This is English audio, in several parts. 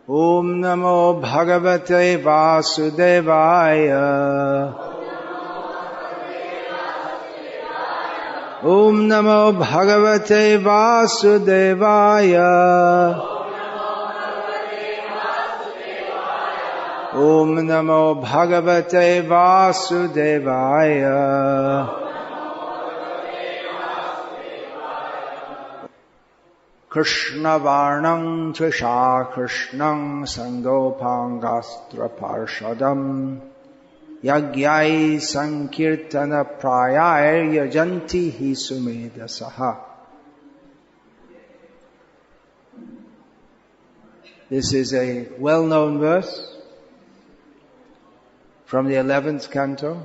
Om Namo Bhagavate Vasudevaya. Om Namo Bhagavate Vasudevaya. Om Namo Bhagavate Vasudevaya. Krishna Varnam Trisha Krishnam Sangopangastra Parshadam Yagyai Sankirtana Prayar Yajanti Hi Sumedasaha. This is a well-known verse from the 11th canto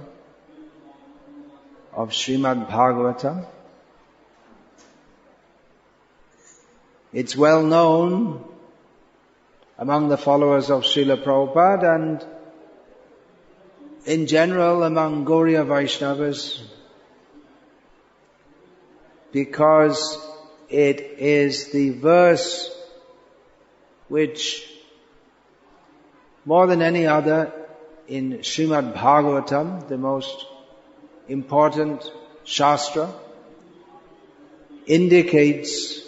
of Srimad Bhagavatam. It's well known among the followers of Srila Prabhupada and in general among Gauriya Vaishnavas because it is the verse which more than any other in Srimad Bhagavatam, the most important Shastra, indicates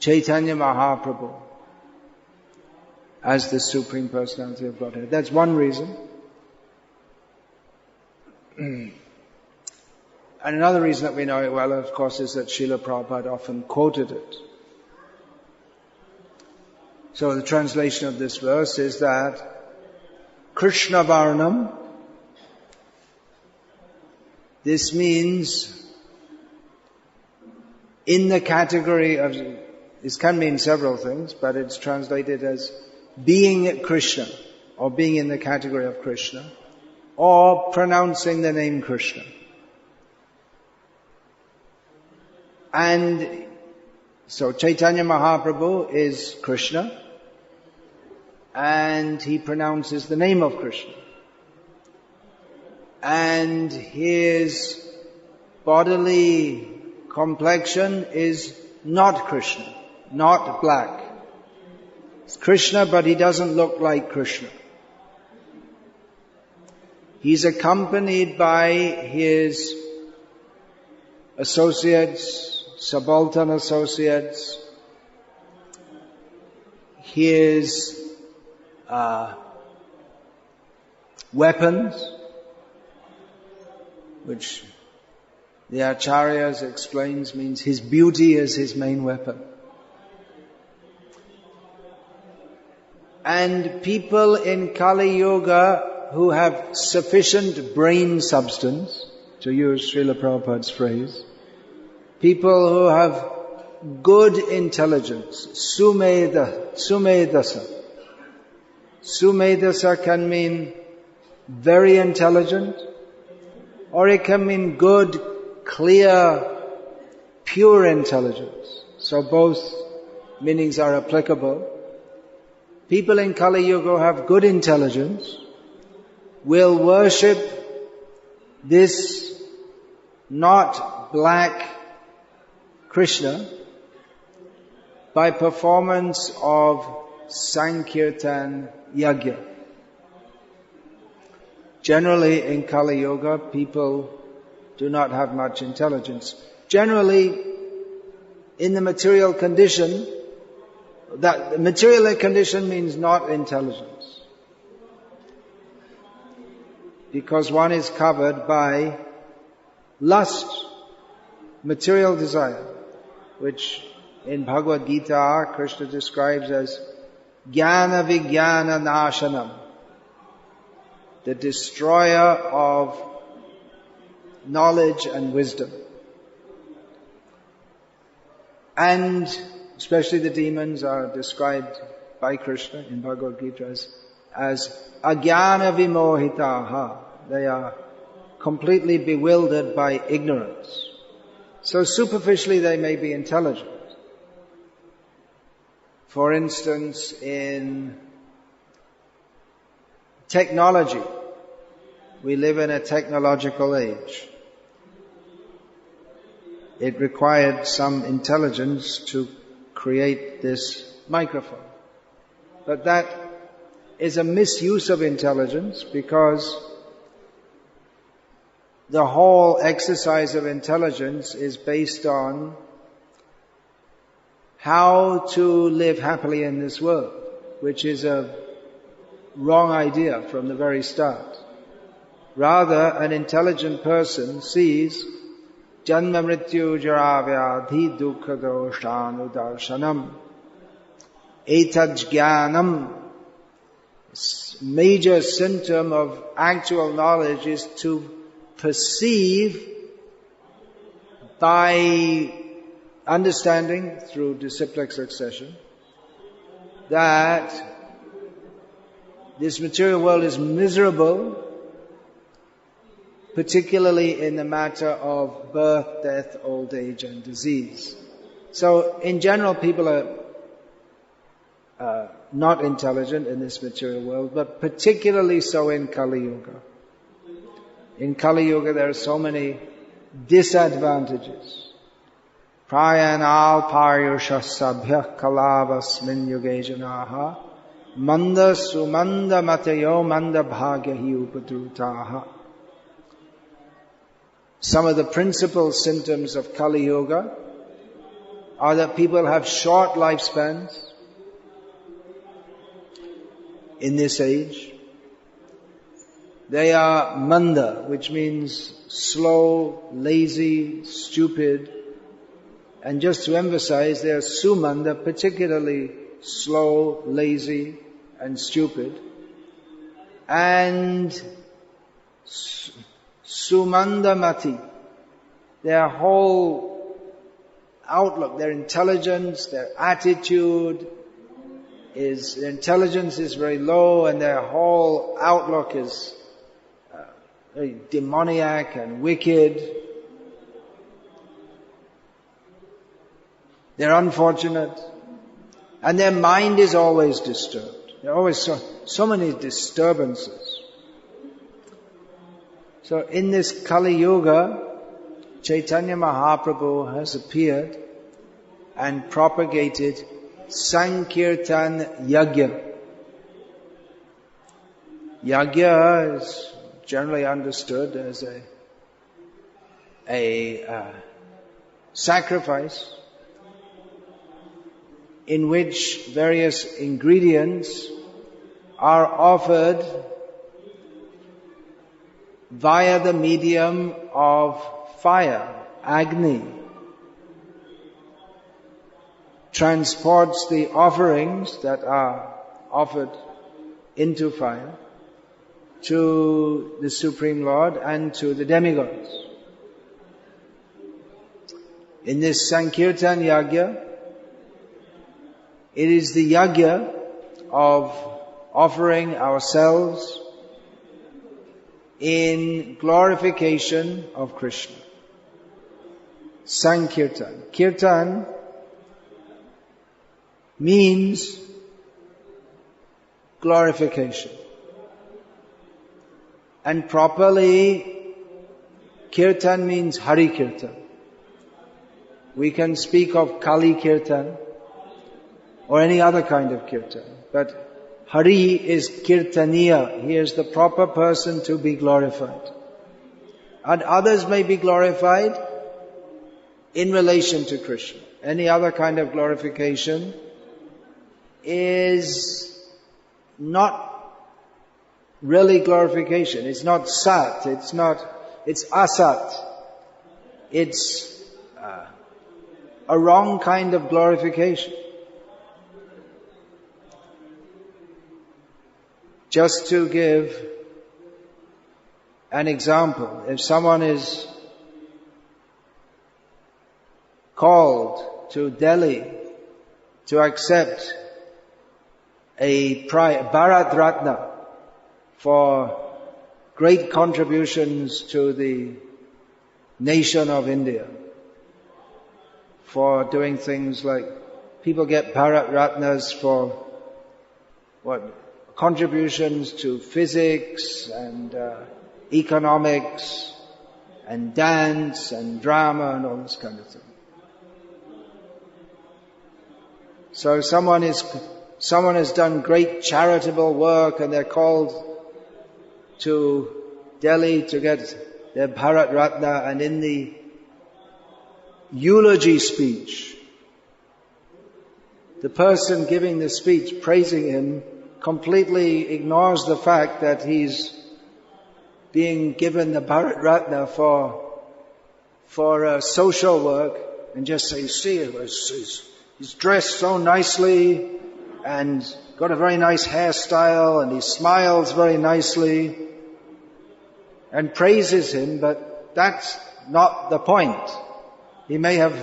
Caitanya Mahaprabhu as the Supreme Personality of Godhead. That's one reason. And another reason that we know it well, of course, is that Srila Prabhupada often quoted it. So the translation of this verse is that Krishna Varnam, this means in the category of, this can mean several things, but it's translated as being Krishna, or being in the category of Krishna, or pronouncing the name Krishna. And so Caitanya Mahaprabhu is Krishna, and he pronounces the name of Krishna. And his bodily complexion is not Krishna, not black. It's Krishna, but he doesn't look like Krishna. He's accompanied by his associates, subaltern associates, his weapons, which the Acharyas explains means his beauty is his main weapon. And people in Kali Yuga who have sufficient brain substance, to use Srila Prabhupada's phrase, people who have good intelligence, sumedasa. Sumedasa can mean very intelligent, or it can mean good, clear, pure intelligence. So both meanings are applicable. People in Kali Yuga have good intelligence, will worship this not black Krishna by performance of Sankirtana Yajna. Generally in Kali Yuga, people do not have much intelligence. Generally, in the material condition, that material condition means not intelligence. Because one is covered by lust, material desire, which in Bhagavad-gita Krishna describes as Jnana Vijnana Nashanam, the destroyer of knowledge and wisdom. And especially the demons are described by Krishna in Bhagavad-gita as Ajnana Vimohitaha. They are completely bewildered by ignorance. So superficially they may be intelligent. For instance, in technology, we live in a technological age. It required some intelligence to create this microphone. But that is a misuse of intelligence, because the whole exercise of intelligence is based on how to live happily in this world, which is a wrong idea from the very start. Rather, an intelligent person sees janma mrityu jara vyadhi dukkha doshanudarshanam etad jnanam. Major symptom of actual knowledge is to perceive by understanding through disciplic succession that this material world is miserable, particularly in the matter of birth, death, old age and disease. So in general, people are not intelligent in this material world, but particularly so in Kali Yuga. In Kali Yuga there are so many disadvantages. Prayanal paryushasabhya kalavasmin yuge janaha manda sumanda matayo manda bhagyahi upadrutaha. Some of the principal symptoms of Kali Yuga are that people have short lifespans in this age. They are manda, which means slow, lazy, stupid. And just to emphasize, they are sumanda, particularly slow, lazy, and stupid. And sumandamati, their whole outlook, their intelligence, their attitude their intelligence is very low, and their whole outlook is very demoniac and wicked. They're unfortunate, and their mind is always disturbed. There are always so many disturbances. So in this Kali Yuga, Caitanya Mahaprabhu has appeared and propagated Sankirtana Yajna. Yajna is generally understood as a sacrifice in which various ingredients are offered via the medium of fire. Agni transports the offerings that are offered into fire to the Supreme Lord and to the demigods. In this Sankirtan Yajna, it is the Yajna of offering ourselves in glorification of Krishna. Sankirtan. Kirtan means glorification. And properly, Kirtan means Hari Kirtan. We can speak of Kali Kirtan or any other kind of Kirtan. But Hari is Kirtaniya. He is the proper person to be glorified. And others may be glorified in relation to Krishna. Any other kind of glorification is not really glorification. It's not sat. It's asat. It's a wrong kind of glorification. Just to give an example, if someone is called to Delhi to accept a Bharat Ratna for great contributions to the nation of India, for doing things like, people get Bharat Ratnas for contributions to physics and economics and dance and drama and all this kind of thing. So someone is someone has done great charitable work and they're called to Delhi to get their Bharat Ratna, and in the eulogy speech, the person giving the speech praising him completely ignores the fact that he's being given the Bharat Ratna for social work, and just say, see, he's dressed so nicely and got a very nice hairstyle and he smiles very nicely, and praises him, but that's not the point. He may have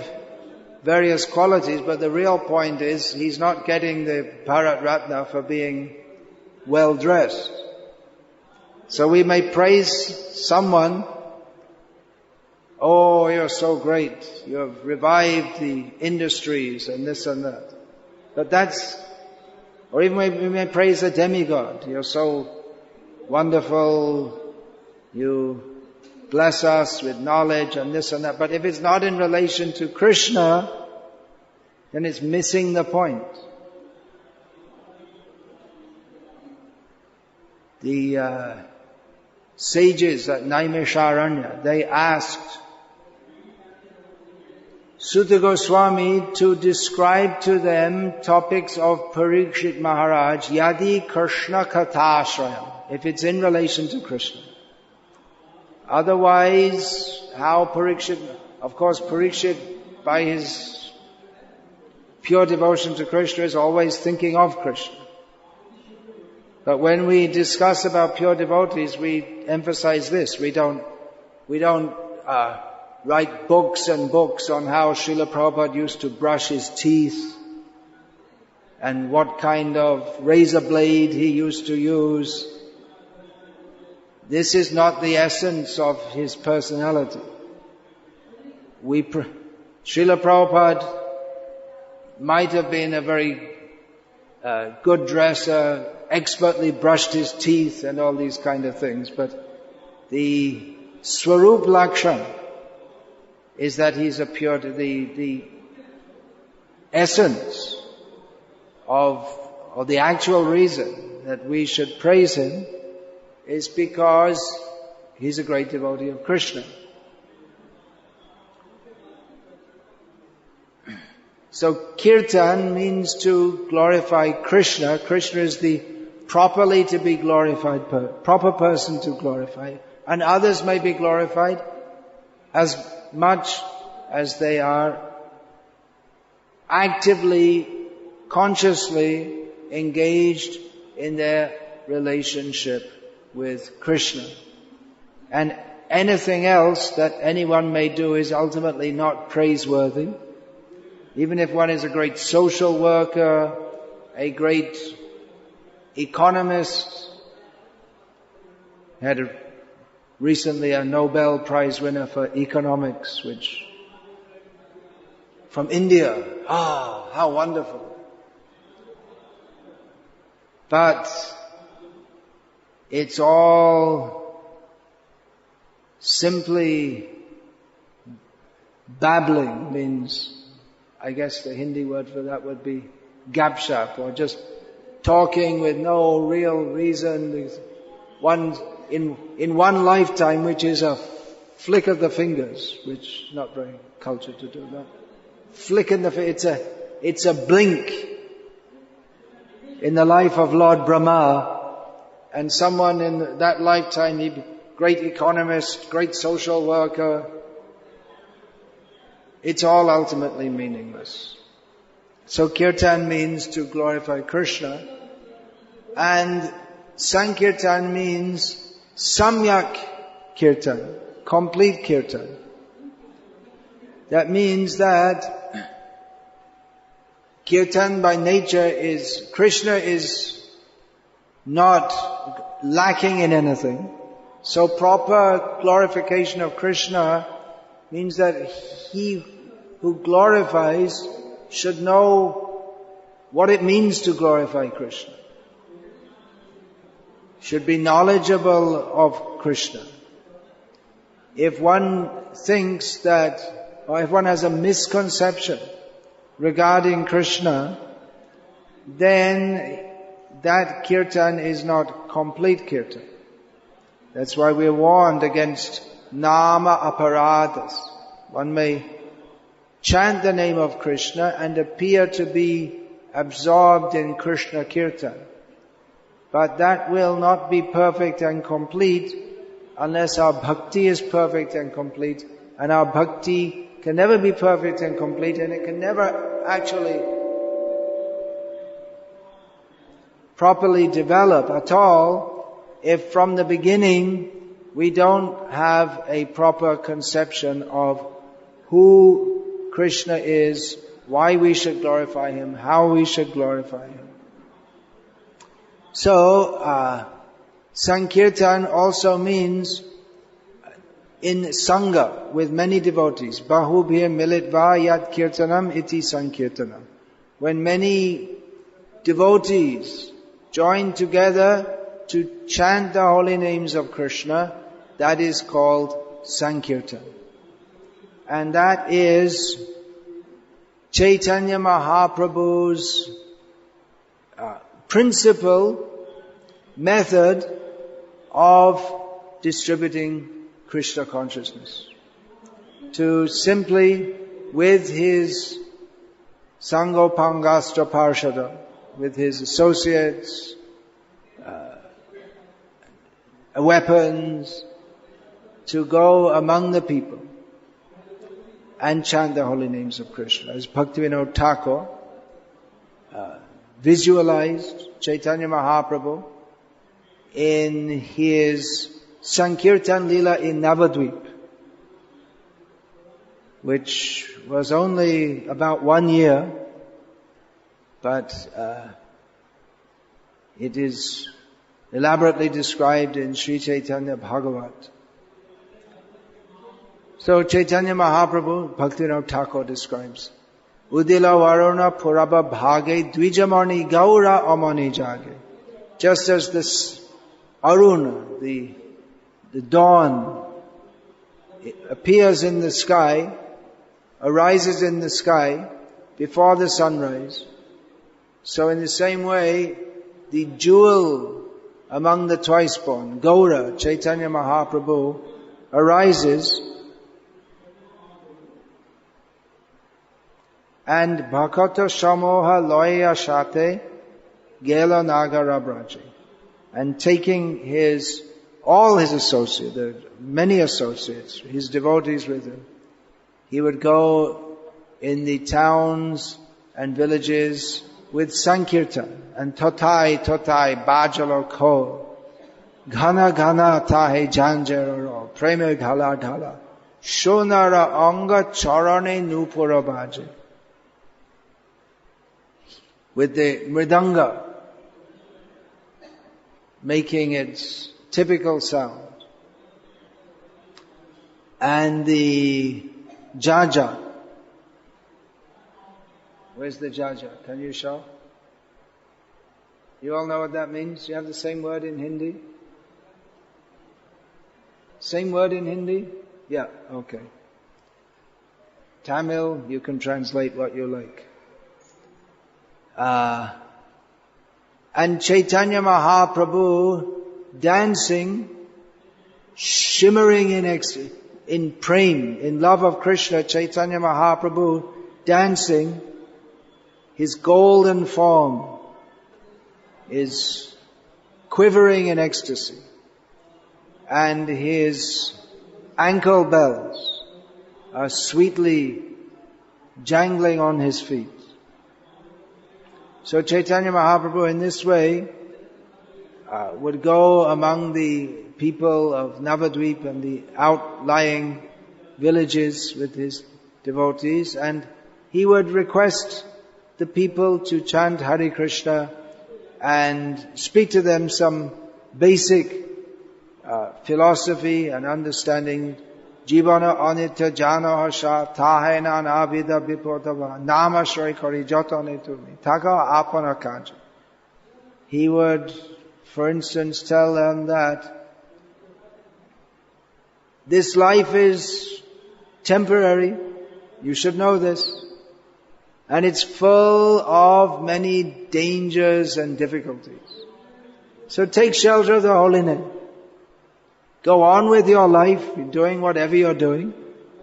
various qualities, but the real point is he's not getting the Bharat Ratna for being well dressed. So we may praise someone, oh, you're so great, you have revived the industries and this and that. But or even we may praise a demigod, you're so wonderful, you bless us with knowledge and this and that. But if it's not in relation to Krishna, then it's missing the point. The sages at Naimisharanya, they asked Sutta Goswami to describe to them topics of Parikshit Maharaj, Yadi Krishna Kathashrayam, if it's in relation to Krishna. Otherwise, how Parikshit, of course Parikshit by his pure devotion to Krishna is always thinking of Krishna. But when we discuss about pure devotees, we emphasize this. We don't write books and books on how Srila Prabhupada used to brush his teeth and what kind of razor blade he used to use. This is not the essence of his personality. Srila Prabhupada might have been a very good dresser, expertly brushed his teeth and all these kind of things, but the Swarup Lakshan is that he's a pure, the essence of the actual reason that we should praise him is because he's a great devotee of Krishna. So kirtan means to glorify Krishna. Krishna is the properly to be glorified, proper person to glorify. And others may be glorified as much as they are actively, consciously engaged in their relationship with Krishna. And anything else that anyone may do is ultimately not praiseworthy. Even if one is a great social worker, a great economist, had recently a Nobel Prize winner for economics, from India. How wonderful. But it's all simply babbling, means, I guess the Hindi word for that would be gapshap, or just talking with no real reason. In one lifetime, which is a flick of the fingers, which is not very cultured to do that. Flick in the it's a blink in the life of Lord Brahma, and someone in that lifetime, great economist, great social worker, it's all ultimately meaningless. So kirtan means to glorify Krishna, and Sankirtan means samyak kirtan, complete kirtan. That means that kirtan by nature is, Krishna is not lacking in anything. So proper glorification of Krishna means that he who glorifies should know what it means to glorify Krishna. Should be knowledgeable of Krishna. If one thinks that, or if one has a misconception regarding Krishna, then that kirtan is not complete kirtan. That's why we're warned against nama aparadas. One may chant the name of Krishna and appear to be absorbed in Krishna kirtan. But that will not be perfect and complete unless our bhakti is perfect and complete. And our bhakti can never be perfect and complete, and it can never actually properly develop at all if from the beginning we don't have a proper conception of who Krishna is, why we should glorify Him, how we should glorify Him. So, Sankirtan also means in Sangha with many devotees. Bahubhir militva yat kirtanam iti Sankirtanam. When many devotees join together to chant the holy names of Krishna, that is called Sankirtan. And that is Caitanya Mahaprabhu's principal method of distributing Krishna consciousness. To simply, with his Sangopangastra Parshada, with his associates, weapons, to go among the people and chant the holy names of Krishna. As Bhaktivinoda Thakur visualized Chaitanya Mahaprabhu in his Sankirtan Lila in Navadvip, which was only about 1 year, but it is elaborately described in Sri Chaitanya Bhagavat. So Chaitanya Mahaprabhu, Bhaktivinoda Thakur describes, Udila Varuna Puraba Bhage Dvijamarni Gaura Amani Jage. Just as this Aruna, the dawn, appears in the sky, arises in the sky before the sunrise. So in the same way, the jewel among the twice born, Gaura, Chaitanya Mahaprabhu, arises, and Bhakata Shamoha Loya Shate Gela Nagara Braje. And taking all his associates, there are many associates, his devotees with him, he would go in the towns and villages with Sankirtan and Totai Totai Bajalo Ko Ghana Ghana Tahe Janjero Preme Ghala Ghala Shonara Anga Charane Nupura Baje, with the mridanga making its typical sound, and the jaja. Where's the jaja? Can you show? You all know what that means? You have the same word in Hindi? Same word in Hindi? Yeah, okay. Tamil, you can translate what you like. And Chaitanya Mahaprabhu dancing, shimmering in ecstasy, in prem, in love of Krishna, Chaitanya Mahaprabhu dancing, his golden form is quivering in ecstasy, and his ankle bells are sweetly jangling on his feet. So Chaitanya Mahaprabhu in this way would go among the people of Navadvip and the outlying villages with his devotees, and he would request the people to chant Hare Krishna and speak to them some basic philosophy and understanding. Jivana anitya jana hasha tahena navida bipotava nama shri kari jatane tumi taka apana kaja. He would, for instance, tell them that this life is temporary. You should know this. And it's full of many dangers and difficulties. So take shelter of the holy name. Go on with your life, you're doing whatever you're doing,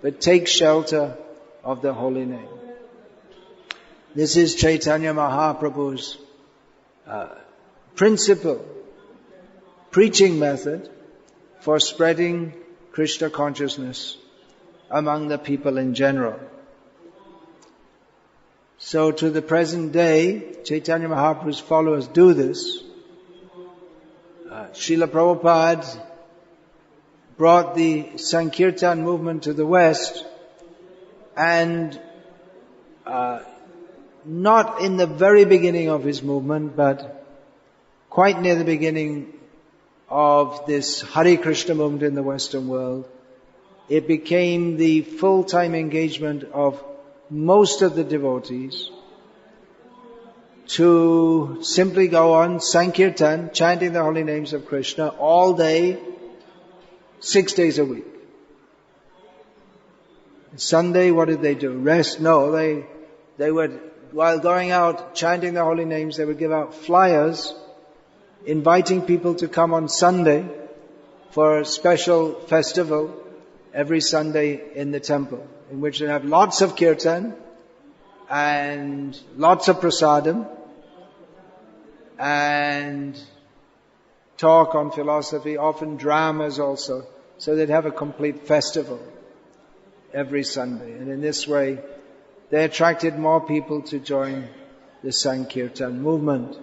but take shelter of the holy name. This is Caitanya Mahaprabhu's principle, preaching method for spreading Krishna consciousness among the people in general. So to the present day, Caitanya Mahaprabhu's followers do this. Srila Prabhupada brought the Sankirtana movement to the West, and not in the very beginning of his movement, but quite near the beginning of this Hare Krishna movement in the Western world, it became the full-time engagement of most of the devotees to simply go on Sankirtan, chanting the holy names of Krishna all day, 6 days a week. Sunday, what did they do? Rest? No, they would, while going out chanting the holy names, they would give out flyers inviting people to come on Sunday for a special festival every Sunday in the temple, in which they have lots of kirtan and lots of prasadam and talk on philosophy, often dramas also. So they'd have a complete festival every Sunday. And in this way, they attracted more people to join the Sankirtan movement.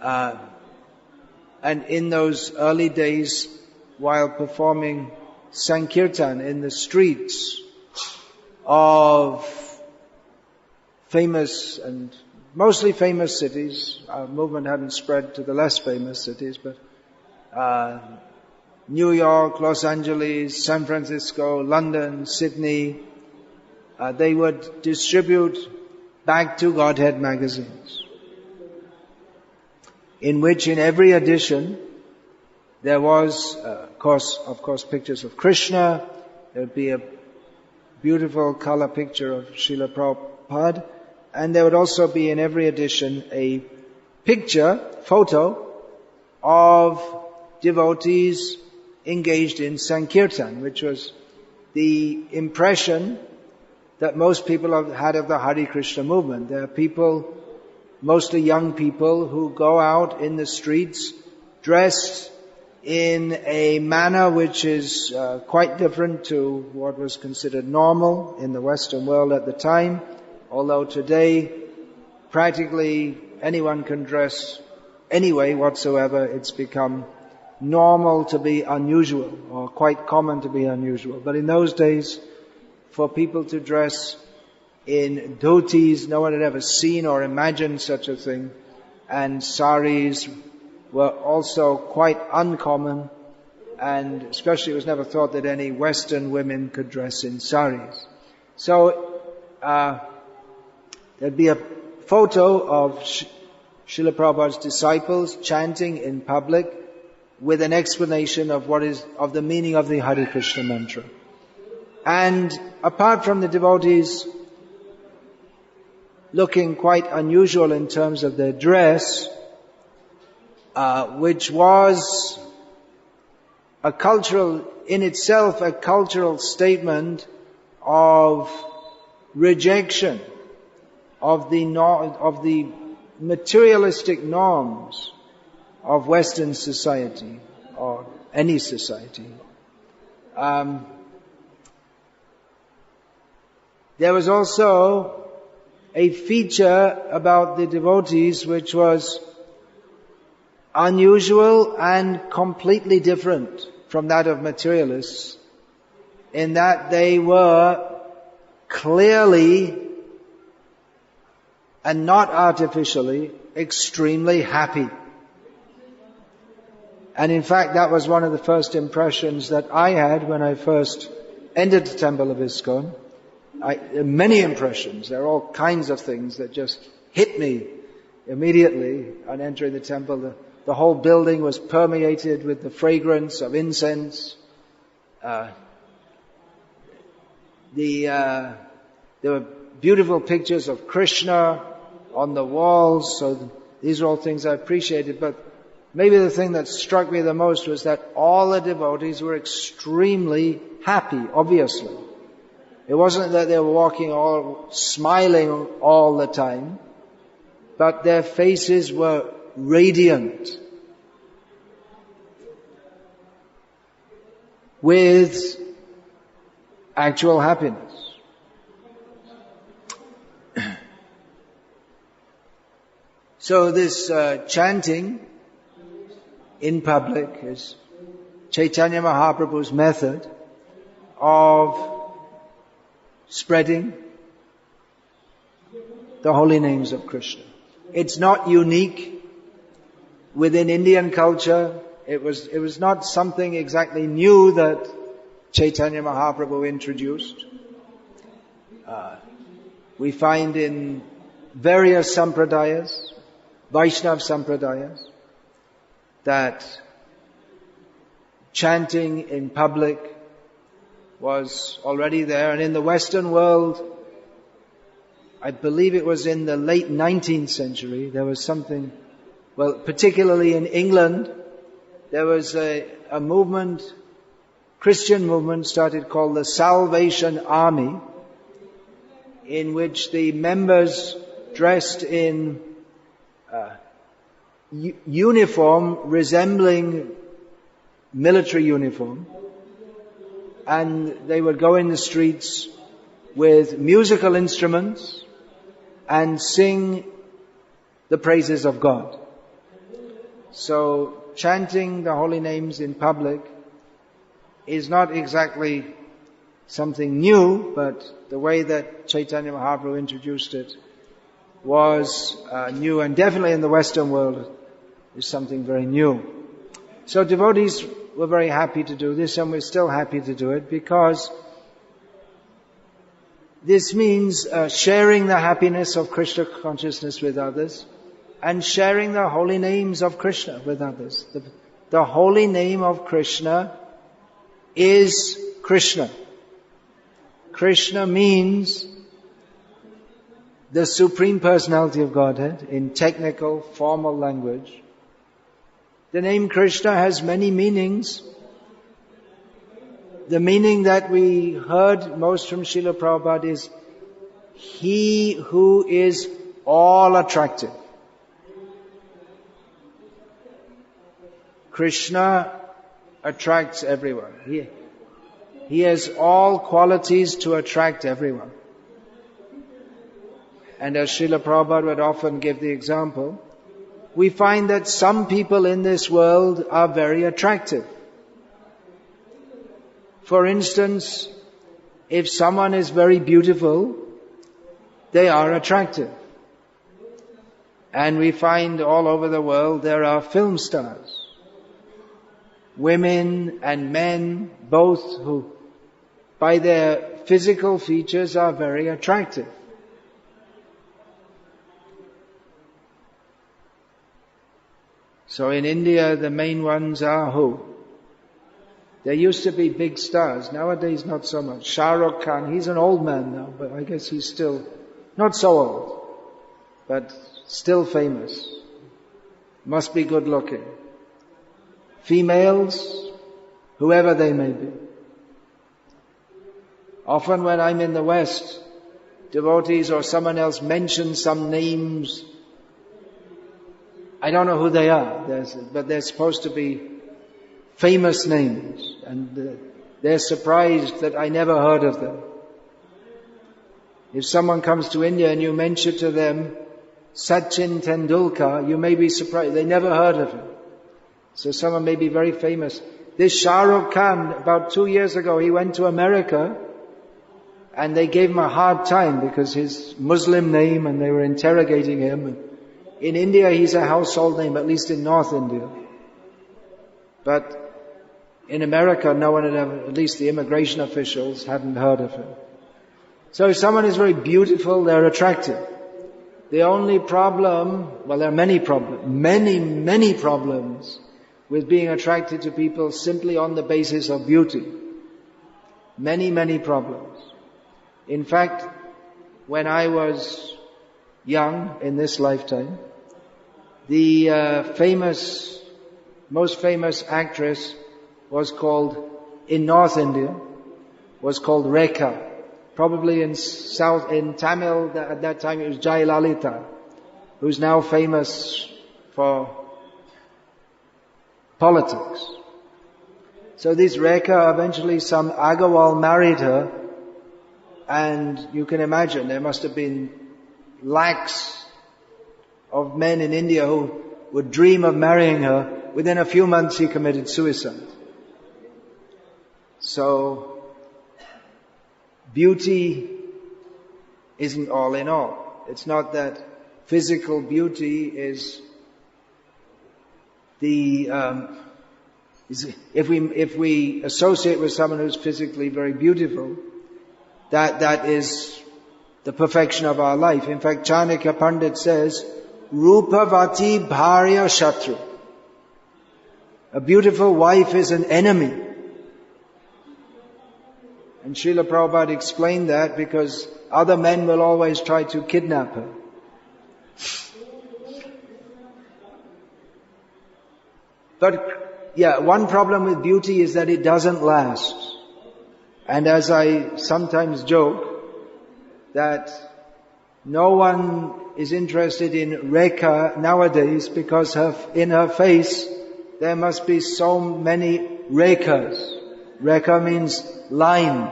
And in those early days, while performing Sankirtan in the streets of famous and mostly famous cities, our movement hadn't spread to the less famous cities, but New York, Los Angeles, San Francisco, London, Sydney, they would distribute Back to Godhead magazines, in which in every edition there was, of course, pictures of Krishna. There would be a beautiful color picture of Srila Prabhupada, and there would also be in every edition a photo of devotees engaged in Sankirtan, which was the impression that most people have had of the Hare Krishna movement. There are people, mostly young people, who go out in the streets dressed in a manner which is quite different to what was considered normal in the Western world at the time, although today practically anyone can dress any way whatsoever. It's become normal to be unusual, or quite common to be unusual. But in those days, for people to dress in dhotis, no one had ever seen or imagined such a thing, and saris were also quite uncommon, and especially it was never thought that any Western women could dress in saris. So there'd be a photo of Srila Prabhupada's disciples chanting in public with an explanation of of the meaning of the Hare Krishna mantra. And apart from the devotees looking quite unusual in terms of their dress, which was in itself a cultural statement of rejection of the materialistic norms of Western society, or any society. There was also a feature about the devotees which was unusual and completely different from that of materialists, in that they were clearly and not artificially extremely happy. And in fact, that was one of the first impressions that I had when I first entered the temple of ISKCON. Many impressions. There are all kinds of things that just hit me immediately on entering the temple. The whole building was permeated with the fragrance of incense. There were beautiful pictures of Krishna on the walls, so these are all things I appreciated, but maybe the thing that struck me the most was that all the devotees were extremely happy, obviously. It wasn't that they were walking all smiling all the time, but their faces were radiant with actual happiness. So this chanting in public is Caitanya Mahaprabhu's method of spreading the holy names of Krishna. It's not unique within Indian culture. It was not something exactly new that Caitanya Mahaprabhu introduced. We find in various sampradayas, Vaishnava sampradayas, that chanting in public was already there. And in the Western world, I believe it was in the late 19th century, there was something, well, particularly in England, there was a movement, Christian movement started called the Salvation Army, in which the members dressed in uniform resembling military uniform, and they would go in the streets with musical instruments and sing the praises of God. So chanting the holy names in public is not exactly something new, but the way that Caitanya Mahaprabhu introduced it was new, and definitely in the Western world is something very new. So devotees were very happy to do this, and we're still happy to do it, because this means sharing the happiness of Krishna consciousness with others and sharing the holy names of Krishna with others. The holy name of Krishna is Krishna. Krishna means the Supreme Personality of Godhead in technical, formal language. The name Krishna has many meanings. The meaning that we heard most from Srila Prabhupada is He who is all attractive. Krishna attracts everyone. He has all qualities to attract everyone. And as Srila Prabhupada would often give the example, we find that some people in this world are very attractive. For instance, if someone is very beautiful, they are attractive. And we find all over the world there are film stars, women and men, both, who by their physical features are very attractive. So in India, the main ones are who? There used to be big stars. Nowadays, not so much. Shah Rukh Khan, he's an old man now, but I guess he's still not so old, but still famous. Must be good looking. Females, whoever they may be. Often when I'm in the West, devotees or someone else mentions some names. I don't know who they are, but they're supposed to be famous names, and they're surprised that I never heard of them. If someone comes to India and you mention to them Sachin Tendulkar, you may be surprised. They never heard of him. So someone may be very famous. This Shah Rukh Khan, about 2 years ago, he went to America, and they gave him a hard time because his Muslim name, and they were interrogating him. In India, he's a household name, at least in North India. But in America, no one had ever, at least the immigration officials, hadn't heard of him. So if someone is very beautiful, they're attractive. The only problem, well, there are many problems, many problems with being attracted to people simply on the basis of beauty. Many problems. In fact, when I was young in this lifetime, the most famous actress was called, in North India, was called Rekha. Probably in Tamil, at that time it was Jayalalitha, who's now famous for politics. So this Rekha, eventually some Agarwal married her, and you can imagine there must have been lakhs of men in India who would dream of marrying her. Within a few months he committed suicide. So, beauty isn't all in all. It's not that physical beauty is if we associate with someone who's physically very beautiful, that is the perfection of our life. In fact, Chanakya Pandit says, Rupavati Bharya Shatru. A beautiful wife is an enemy. And Srila Prabhupada explained that because other men will always try to kidnap her. But, one problem with beauty is that it doesn't last. And as I sometimes joke, that no one is interested in Rekha nowadays because in her face there must be so many Rekhas. Rekha means line.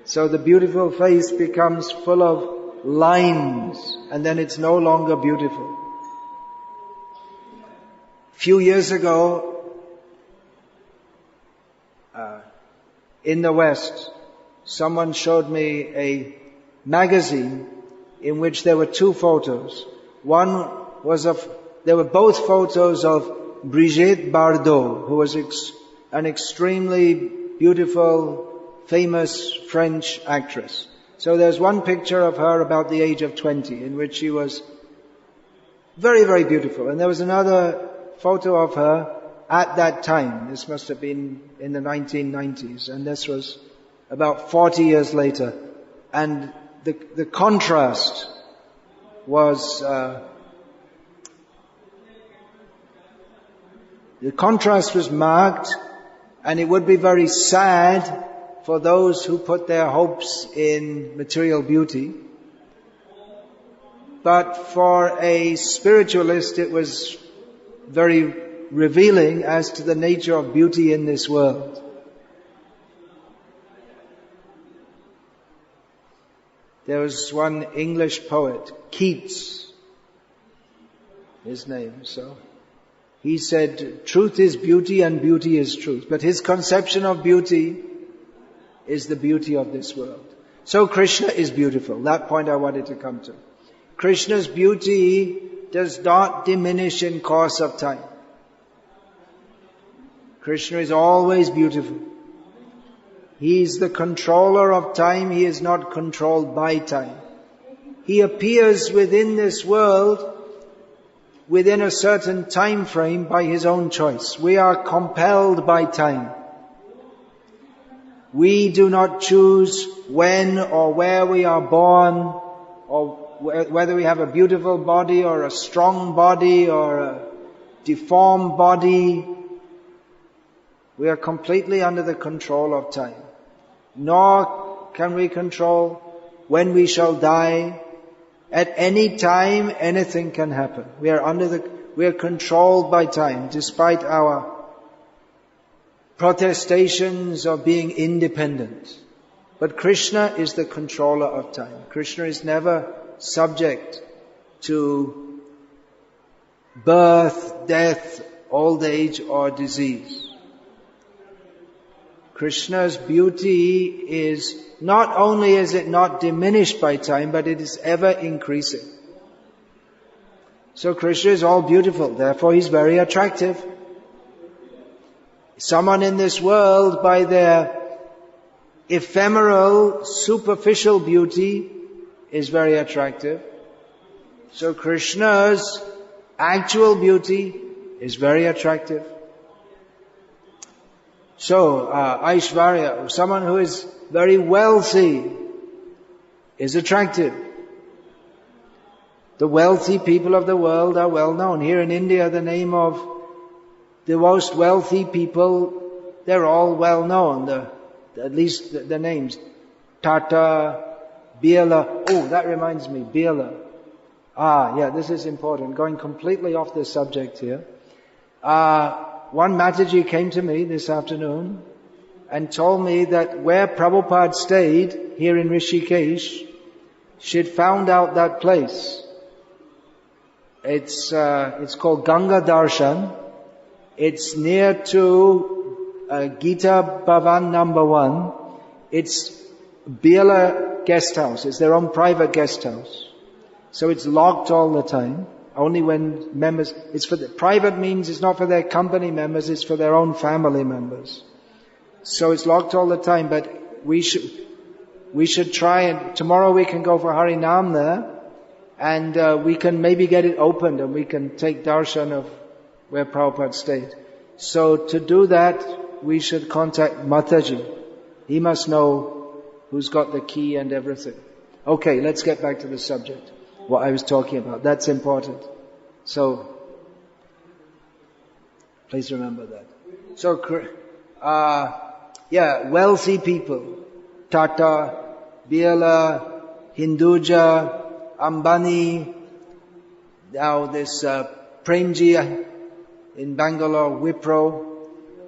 So the beautiful face becomes full of lines, and then it's no longer beautiful. Few years ago, in the West, someone showed me a magazine in which there were two photos. One was there were both photos of Brigitte Bardot, who was an extremely beautiful, famous French actress. So there's one picture of her about the age of 20, in which she was very, very beautiful. And there was another photo of her at that time. This must have been in the 1990s, and this was about 40 years later. And the contrast was marked, and it would be very sad for those who put their hopes in material beauty. But for a spiritualist, it was very revealing as to the nature of beauty in this world. There was one English poet, Keats, his name, so he said, truth is beauty and beauty is truth. But his conception of beauty is the beauty of this world. So Krishna is beautiful. That point I wanted to come to. Krishna's beauty does not diminish in course of time. Krishna is always beautiful. He is the controller of time. He is not controlled by time. He appears within this world within a certain time frame by His own choice. We are compelled by time. We do not choose when or where we are born, or whether we have a beautiful body or a strong body or a deformed body. We are completely under the control of time. Nor can we control when we shall die. At any time, anything can happen. We are controlled by time, despite our protestations of being independent. But Krishna is the controller of time. Krishna is never subject to birth, death, old age or disease. Krishna's beauty is not only is it not diminished by time, but it is ever increasing. So Krishna is all beautiful, therefore He's very attractive. Someone in this world, by their ephemeral, superficial beauty, is very attractive. So Krishna's actual beauty is very attractive. So, Aishwarya, someone who is very wealthy, is attractive. The wealthy people of the world are well known. Here in India, the name of the most wealthy people, they're all well known. At least the names. Tata, Birla. Oh, that reminds me, Birla. Yeah, this is important. Going completely off the subject here. One Mataji came to me this afternoon and told me that where Prabhupada stayed, here in Rishikesh, she'd found out that place. It's called Ganga Darshan. It's near to Gita Bhavan number 1. It's Birla guest house. It's their own private guest house. So it's locked all the time. Only when members, private means it's not for their company members, it's for their own family members. So it's locked all the time, but we should try, and tomorrow we can go for Harinam there, and we can maybe get it opened and we can take darshan of where Prabhupada stayed. So to do that, we should contact Mataji. He must know who's got the key and everything. Okay, let's get back to the subject. What I was talking about. That's important. So, please remember that. So, wealthy people. Tata, Birla, Hinduja, Ambani, now this Premji in Bangalore, Wipro,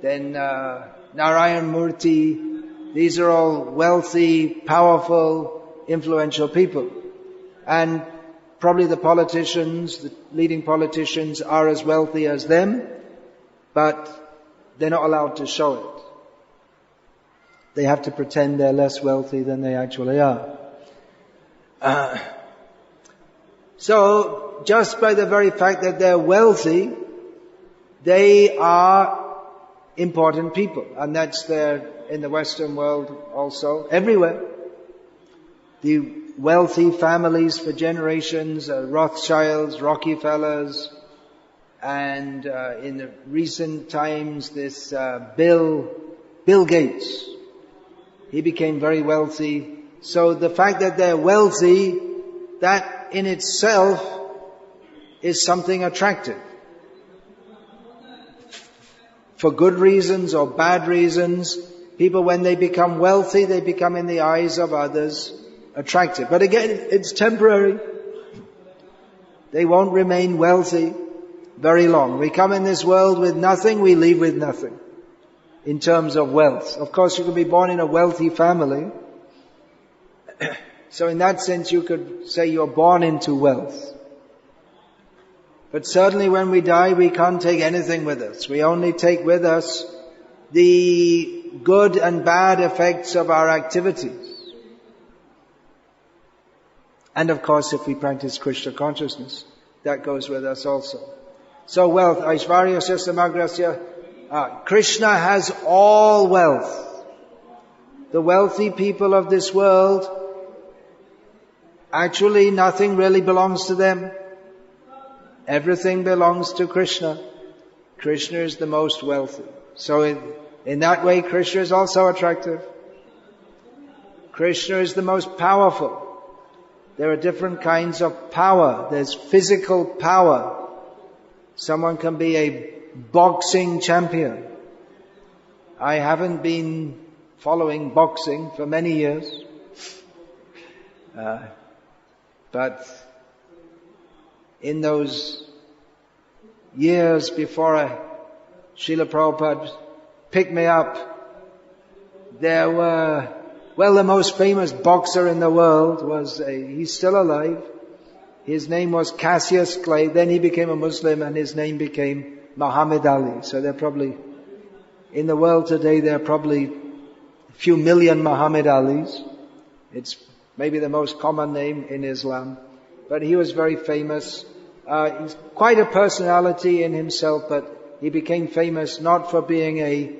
then Narayan Murthy. These are all wealthy, powerful, influential people. And probably the politicians, the leading politicians are as wealthy as them, but they're not allowed to show it. They have to pretend they're less wealthy than they actually are. So, just by the very fact that they're wealthy, they are important people. And that's there in the Western world also, everywhere. The wealthy families for generations, Rothschilds, Rockefellers, and in the recent times this Bill Gates. He became very wealthy. So the fact that they're wealthy, that in itself is something attractive. For good reasons or bad reasons, people when they become wealthy, they become in the eyes of others attractive. But again, it's temporary. They won't remain wealthy very long. We come in this world with nothing, we leave with nothing in terms of wealth. Of course, you can be born in a wealthy family. So in that sense, you could say you're born into wealth. But certainly when we die, we can't take anything with us. We only take with us the good and bad effects of our activities. And of course, if we practice Krishna consciousness, that goes with us also. So wealth, Aishvaryasya Samagrasya, Krishna has all wealth. The wealthy people of this world, actually nothing really belongs to them. Everything belongs to Krishna. Krishna is the most wealthy. So in that way, Krishna is also attractive. Krishna is the most powerful. There are different kinds of power. There's physical power. Someone can be a boxing champion. I haven't been following boxing for many years. But in those years before Srila Prabhupada picked me up, there were, the most famous boxer in the world was he's still alive. His name was Cassius Clay. Then he became a Muslim and his name became Muhammad Ali. So they're probably, in the world today, there are probably a few million Muhammad Alis. It's maybe the most common name in Islam. But he was very famous. He's quite a personality in himself, but he became famous not for being a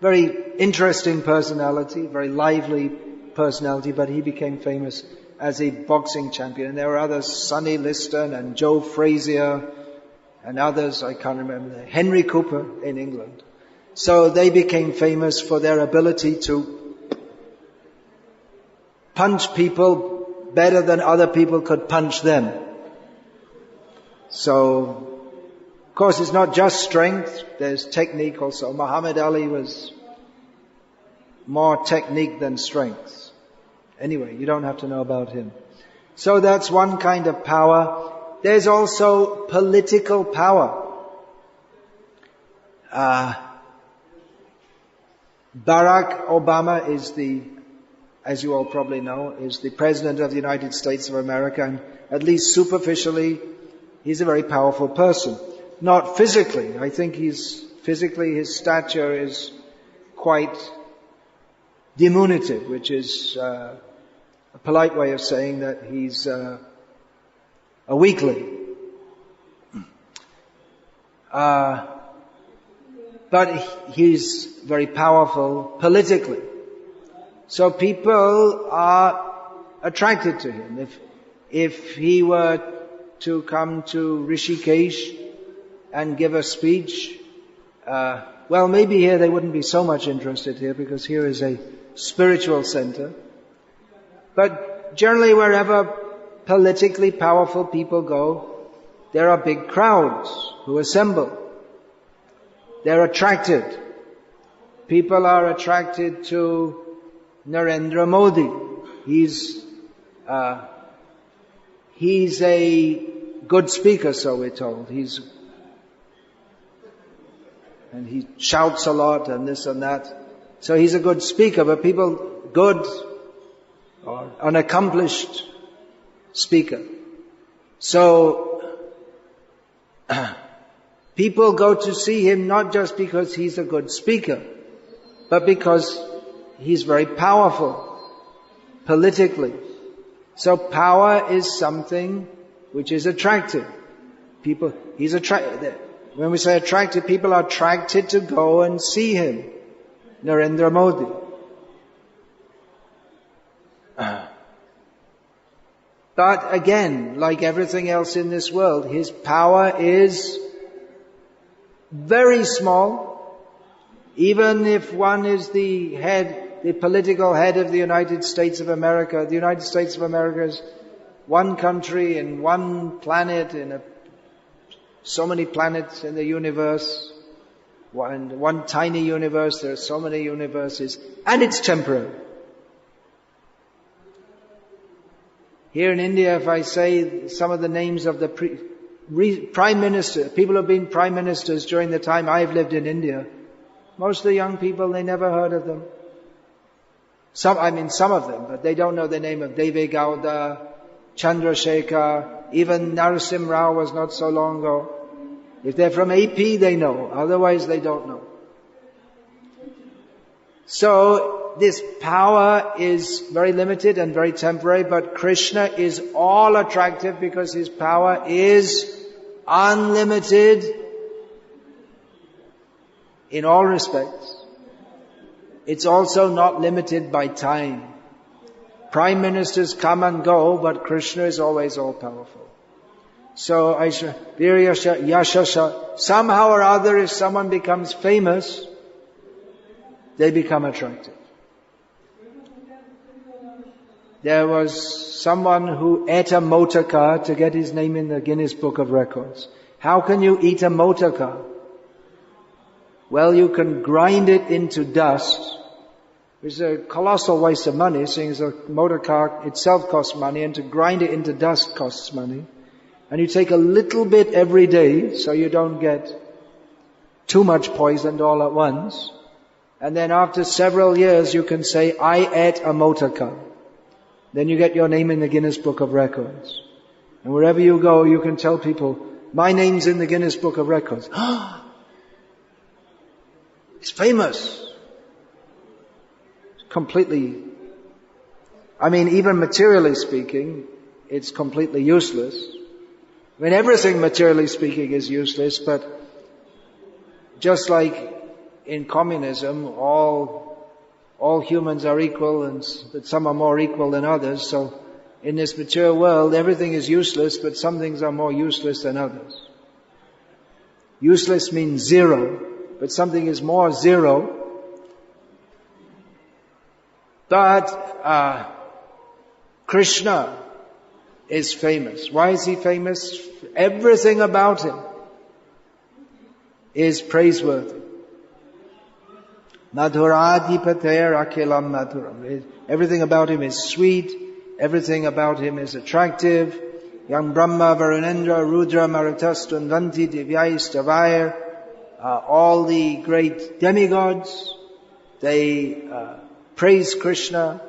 very interesting personality, very lively personality, but he became famous as a boxing champion. And there were others, Sonny Liston and Joe Frazier and others, I can't remember, Henry Cooper in England. So they became famous for their ability to punch people better than other people could punch them. So, of course, it's not just strength, there's technique also. Muhammad Ali was more technique than strength. Anyway, you don't have to know about him. So that's one kind of power. There's also political power. Barack Obama is as you all probably know, is the President of the United States of America, and at least superficially, he's a very powerful person. Not physically. I think physically his stature is quite diminutive, which is a polite way of saying that he's a weakling. But he's very powerful politically. So people are attracted to him. If he were to come to Rishikesh and give a speech, well, maybe here they wouldn't be so much interested here because here is a spiritual center. But generally wherever politically powerful people go, there are big crowds who assemble. They're attracted. People are attracted to Narendra Modi. He's a good speaker, so we're told. And he shouts a lot and this and that. So he's a good speaker, but good or an accomplished speaker. So people go to see him not just because he's a good speaker, but because he's very powerful politically. So power is something which is attractive. When we say attractive, people are attracted to go and see him, Narendra Modi. But again, like everything else in this world, his power is very small. Even if one is the political head of the United States of America, the United States of America is one country in one planet, so many planets in the universe, one tiny universe, there are so many universes, and it's temporary. Here in India, if I say some of the names of the prime minister, people who have been prime ministers during the time I've lived in India, most of the young people, they never heard of them. Some of them, but they don't know the name of Deve Gowda, Chandrasekhar, even Narasimha Rao was not so long ago. If they're from AP, they know. Otherwise, they don't know. So, this power is very limited and very temporary, but Krishna is all attractive because his power is unlimited in all respects. It's also not limited by time. Prime ministers come and go, but Krishna is always all powerful. So, Yashasha, somehow or other, if someone becomes famous, they become attractive. There was someone who ate a motor car to get his name in the Guinness Book of Records. How can you eat a motor car? Well, you can grind it into dust, which is a colossal waste of money, seeing as a motor car itself costs money, and to grind it into dust costs money. And you take a little bit every day, so you don't get too much poisoned all at once. And then after several years, you can say, I ate a motor car. Then you get your name in the Guinness Book of Records. And wherever you go, you can tell people, my name's in the Guinness Book of Records. It's famous. It's completely, even materially speaking, it's completely useless. Everything materially speaking is useless, but just like in communism, all humans are equal, but some are more equal than others. So in this material world, everything is useless, but some things are more useless than others. Useless means zero, but something is more zero. But Krishna is famous. Why is he famous? Everything about him is praiseworthy. Madhuradhipater akilam madhuram. Everything about him is sweet. Everything about him is attractive. Yang Brahma, Varunendra, Rudra, Marutas, Tundvanti, Divyaistavayar. All the great demigods, they praise Krishna.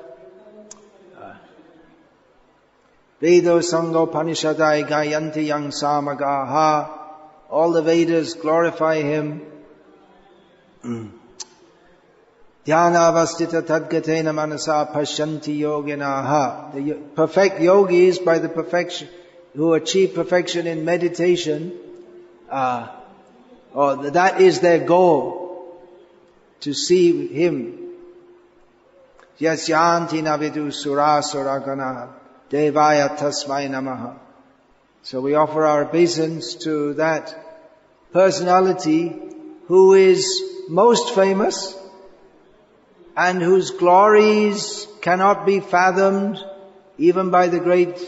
Vedo Sango Panishadai Gayanti Yang Samagaha. All the Vedas glorify him. Dhyana Vastita Tadgatena Manasa Pashyanti Yoginaha. The perfect yogis, by the perfection, who achieve perfection in meditation, that is their goal, to see him. Yasyanti Navidu Sura Suragana Devaya Tasmai Namaha. So we offer our obeisance to that personality who is most famous and whose glories cannot be fathomed even by the great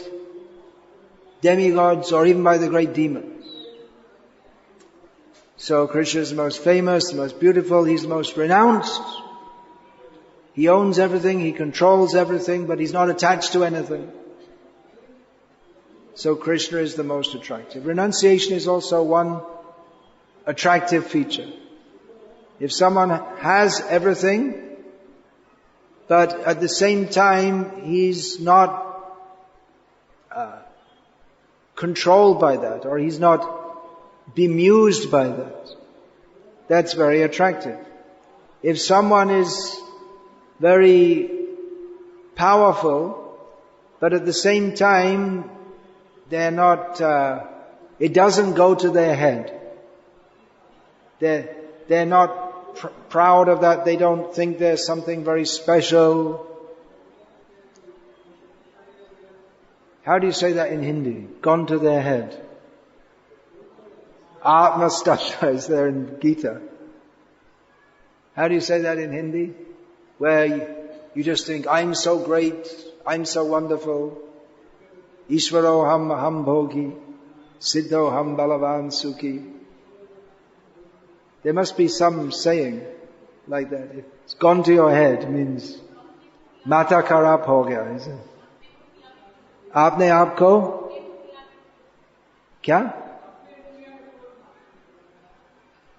demigods or even by the great demons. So Krishna is the most famous, the most beautiful, he's the most renounced. He owns everything, he controls everything, but he's not attached to anything. So Krishna is the most attractive. Renunciation is also one attractive feature. If someone has everything, but at the same time he's not controlled by that, or he's not bemused by that, that's very attractive. If someone is very powerful, but at the same time they're not, it doesn't go to their head. They're not proud of that. They don't think there's something very special. How do you say that in Hindi? Gone to their head. Atmastata is there in Gita. How do you say that in Hindi? Where you just think, I'm so great, I'm so wonderful. Ishvaro ham bhogi, siddho ham balavan sukhi. There must be some saying like that. It's gone to your head means mata kharab ho gaya, is it? Aapne aapko kya?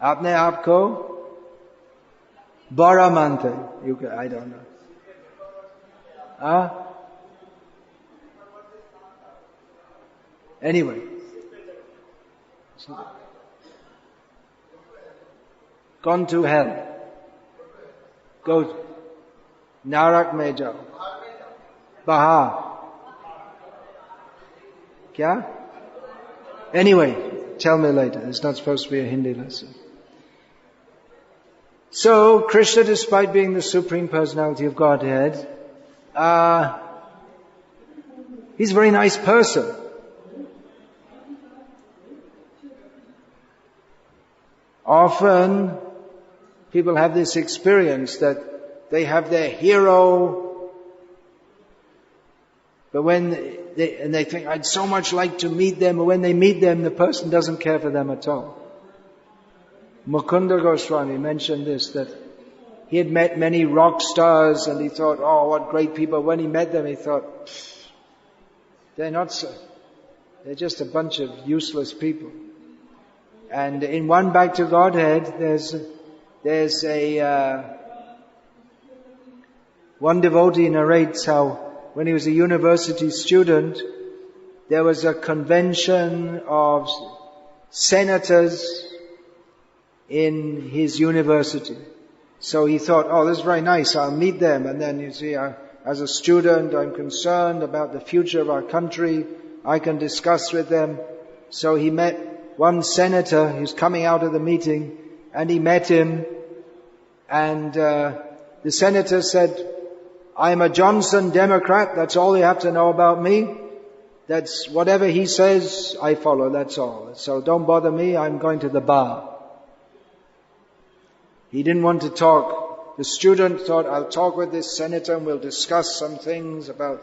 Aapne aapko bada mante. I don't know. Anyway. Gone to hell. Go. Narak mein jao. Baha. Kya? Anyway, tell me later. It's not supposed to be a Hindi lesson. So, Krishna, despite being the Supreme Personality of Godhead, he's a very nice person. Often, people have this experience that they have their hero, but when they think, I'd so much like to meet them, but when they meet them, the person doesn't care for them at all. Mukunda Goswami mentioned this, that he had met many rock stars and he thought, oh, what great people. When he met them, he thought, they're not so, they're just a bunch of useless people. And in One Back to Godhead, there's one devotee narrates how when he was a university student, there was a convention of senators in his university. So he thought, oh, this is very nice, I'll meet them. And then you see, as a student, I'm concerned about the future of our country. I can discuss with them. So he met one senator who's coming out of the meeting, and he met him, and the senator said, I'm a Johnson Democrat, that's all you have to know about me. That's whatever he says, I follow, that's all. So don't bother me, I'm going to the bar. He didn't want to talk. The student thought, I'll talk with this senator and we'll discuss some things about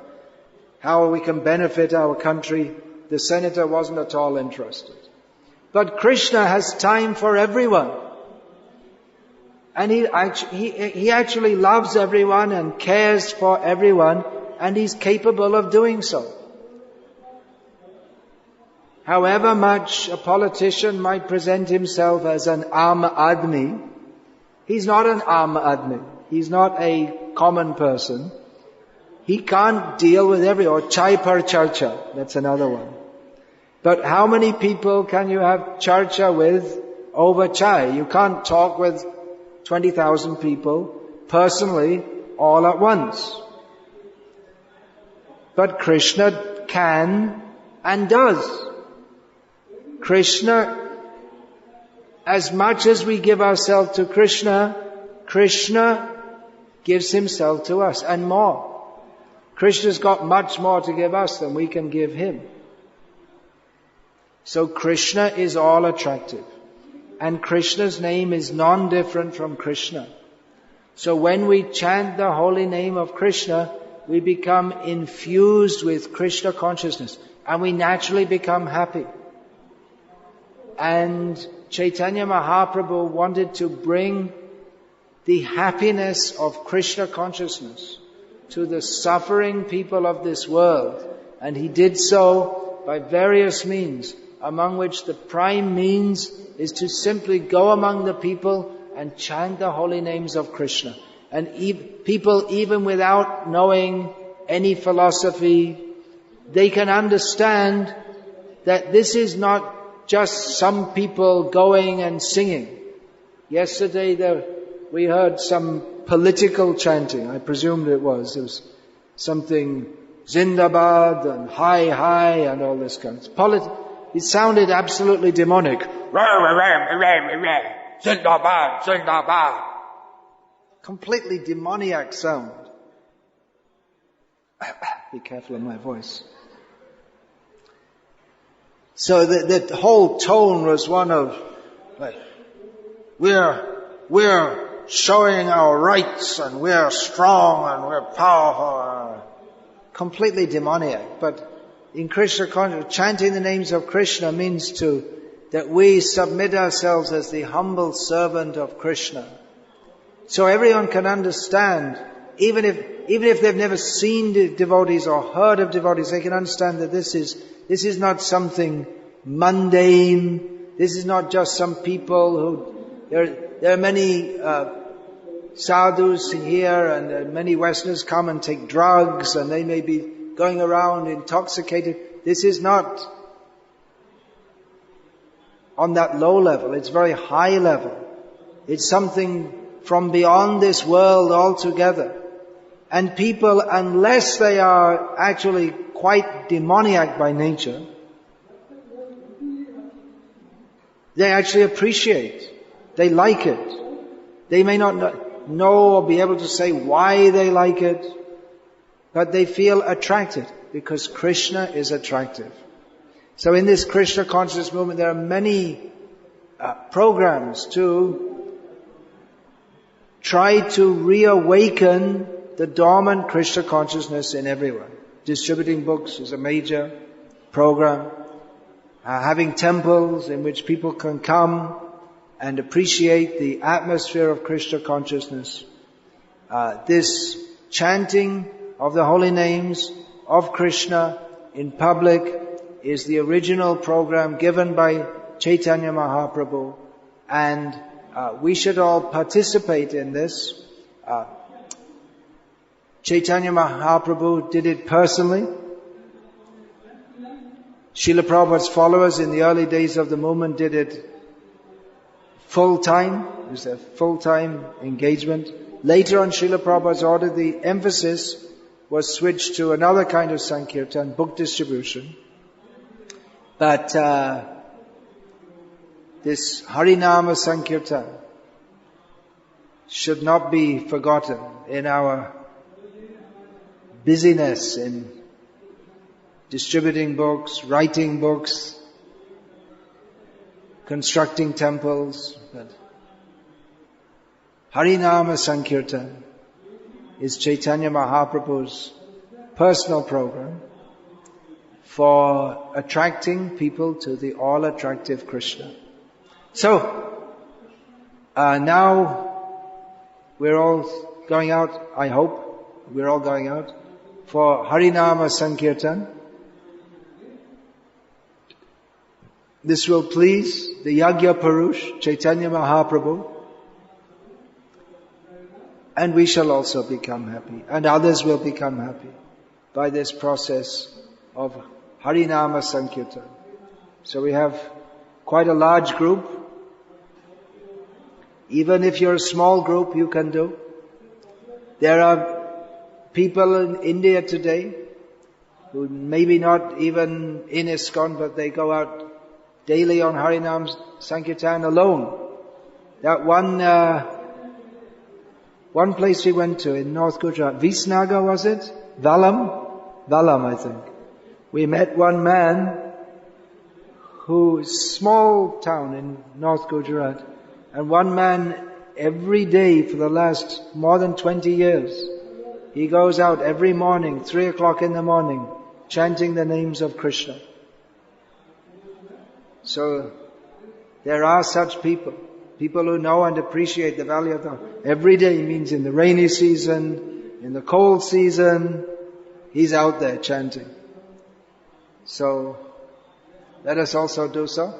how we can benefit our country, the senator wasn't at all interested. But Krishna has time for everyone. And he actually loves everyone and cares for everyone, and he's capable of doing so. However much a politician might present himself as an Aam Admi, he's not an Aam Admi. He's not a common person. He can't deal with everyone. Or chai par charcha, that's another one. But how many people can you have charcha with over chai? You can't talk with 20,000 people personally all at once. But Krishna can and does. Krishna, as much as we give ourselves to Krishna, Krishna gives himself to us and more. Krishna's got much more to give us than we can give him. So Krishna is all attractive. And Krishna's name is non-different from Krishna. So when we chant the holy name of Krishna, we become infused with Krishna consciousness. And we naturally become happy. And Caitanya Mahaprabhu wanted to bring the happiness of Krishna consciousness to the suffering people of this world. And he did so by various means, among which the prime means is to simply go among the people and chant the holy names of Krishna. And people, even without knowing any philosophy, they can understand that this is not just some people going and singing. Yesterday we heard some political chanting. I presumed it was something Zindabad and Hi and all this kind of it sounded absolutely demonic. Zindabad, Zindabad. Completely demoniac sound. Be careful of my voice. So the whole tone was one of, like, we're showing our rights and we're strong and we're powerful. Completely demoniac. But in Krishna consciousness, chanting the names of Krishna means that we submit ourselves as the humble servant of Krishna. So everyone can understand, even if they've never seen devotees or heard of devotees, they can understand that this is not something mundane. This is not just some people who, there are many sadhus here, and many Westerners come and take drugs, and they may be going around intoxicated. This is not on that low level. It's very high level. It's something from beyond this world altogether. And people, unless they are actually quite demoniac by nature, they actually appreciate. They like it. They may not know or be able to say why they like it, but they feel attracted because Krishna is attractive. So in this Krishna consciousness movement, there are many programs to try to reawaken the dormant Krishna consciousness in everyone. Distributing books is a major program. Having temples in which people can come and appreciate the atmosphere of Krishna consciousness. This chanting of the holy names of Krishna in public is the original program given by Caitanya Mahaprabhu, and we should all participate in this. Caitanya Mahaprabhu did it personally. Srila Prabhupada's followers in the early days of the movement did it full-time. It was a full-time engagement. Later on, Srila Prabhupada's order, the emphasis was switched to another kind of Sankirtan, book distribution. But this Harinama Sankirtan should not be forgotten in our busyness in distributing books, writing books, constructing temples. But Harinama Sankirtan is Caitanya Mahaprabhu's personal program. for attracting people to the all-attractive Krishna. So, now we're all going out, I hope, we're all going out for Harinama Sankirtan. This will please the Yagya Purush, Caitanya Mahaprabhu, and we shall also become happy, and others will become happy by this process of Harinama Sankirtan. So we have quite a large group. Even if you're a small group, you can do. There are people in India today who maybe not even in ISKCON, but they go out daily on Harinam Sankirtan alone. That one place we went to in North Gujarat, Visnagar was it? Valam, I think. We met one man small town in North Gujarat, and one man every day for the last more than 20 years, he goes out every morning, 3 o'clock in the morning, chanting the names of Krishna. So, there are such people who know and appreciate the value of the every day means in the rainy season, in the cold season, he's out there chanting. So, let us also do so.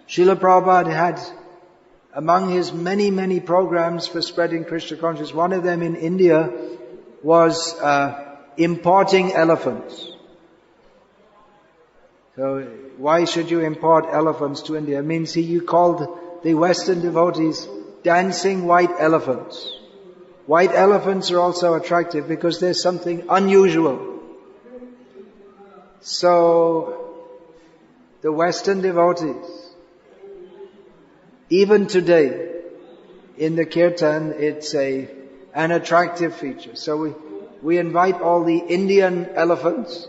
Srila Prabhupada had, among his many, many programs for spreading Krishna consciousness, one of them in India was importing elephants. So, why should you import elephants to India? It means he called the Western devotees dancing white elephants. White elephants are also attractive because there's something unusual. So, the Western devotees, even today, in the Kirtan, it's an attractive feature. So we invite all the Indian elephants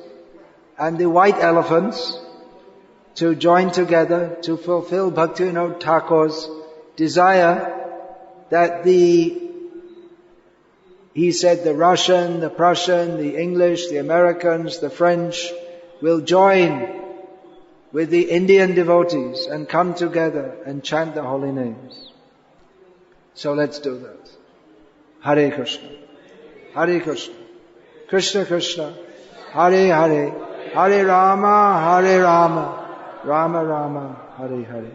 and the white elephants to join together to fulfill Bhaktivinoda Thakur's desire that he said the Russian, the Prussian, the English, the Americans, the French will join with the Indian devotees and come together and chant the holy names. So let's do that. Hare Krishna. Hare Krishna. Krishna Krishna. Hare Hare. Hare Rama. Hare Rama. Rama Rama. Hare Hare.